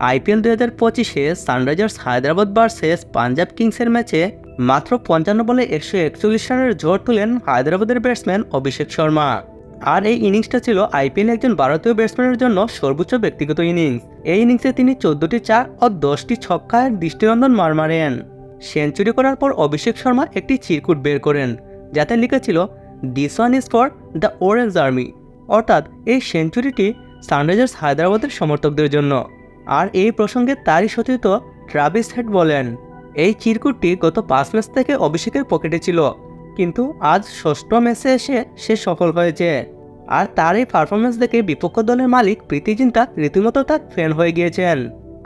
IPL 2025-এ Sunrisers Hyderabad versus Punjab কিংসের ম্যাচে মাত্র 55 বলে 141 রানের ঝড় তুলেন হায়দ্রাবাদের ব্যাটসম্যান অভিষেক শর্মা। আর এই ইনিংসটা ছিল আইপিএল একজন ভারতীয় ব্যাটসম্যানের জন্য সর্বোচ্চ ব্যক্তিগত ইনিংস। এই ইনিংসে তিনি 14টি চার ও 10টি ছক্কায় দৃষ্টিনন্দন মারেন। সেঞ্চুরি করার পর অভিষেক শর্মা একটি চিরকুট বের করেন, যাতে লিখা ছিল this one is for the orange army, অর্থাৎ এই সেঞ্চুরিটি সানরাইজার্স হায়দ্রাবাদের সমর্থকদের জন্য। আর এই প্রসঙ্গে তারই সতীর্থ ট্রাভিস হেড বলেন, এই চিরকুটটি গত 5 ম্যাচ থেকে অভিষেকের পকেটে ছিল, কিন্তু আজ 6ষ্ঠ ম্যাচে এসে সে সফল হয়েছে। আর তার এই পারফরমেন্স দেখে বিপক্ষ দলের মালিক প্রীতি জিন্টা রীতিমতো তার ফ্যান হয়ে গিয়েছেন,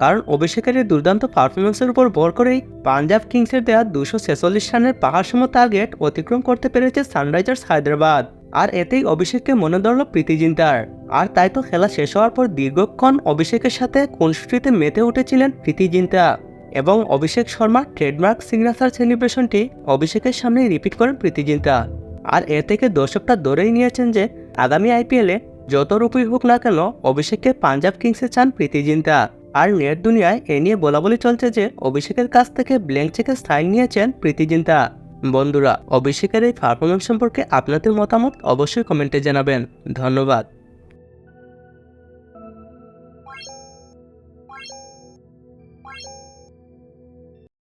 কারণ অভিষেকের এই দুর্দান্ত পারফরমেন্সের উপর ভর করেই পাঞ্জাব কিংসের দেওয়া 246 রানের পাহাড়সম টার্গেট অতিক্রম করতে পেরেছে সানরাইজার্স হায়দ্রাবাদ। আর এতেই অভিষেককে মনে ধরল প্রীতি জিন্টার। আর তাই তো খেলা শেষ হওয়ার পর দীর্ঘক্ষণ অভিষেকের সাথে খুনসুটিতে মেতে উঠেছিলেন প্রীতি জিন্টা, এবং অভিষেক শর্মার ট্রেডমার্ক সিগনেচার সেলিব্রেশনটি অভিষেকের সামনে রিপিট করেন প্রীতি জিন্টা। আর এ থেকে দর্শকরা ধরেই নিয়েছেন যে আগামী আইপিএলে যত রূপই হোক না কেন অভিষেককে পাঞ্জাব কিংসে চান প্রীতি জিন্টা। আর নেট দুনিয়ায় এ নিয়ে বলাবলি চলছে যে অভিষেকের কাছ থেকে ব্ল্যাঙ্ক চেকের সাইন নিয়েছেন প্রীতি জিন্টা। বন্ধুরা, অভিষেকের এই পারফরমেন্স সম্পর্কে আপনাদের মতামত অবশ্যই কমেন্টে জানাবেন। ধন্যবাদ।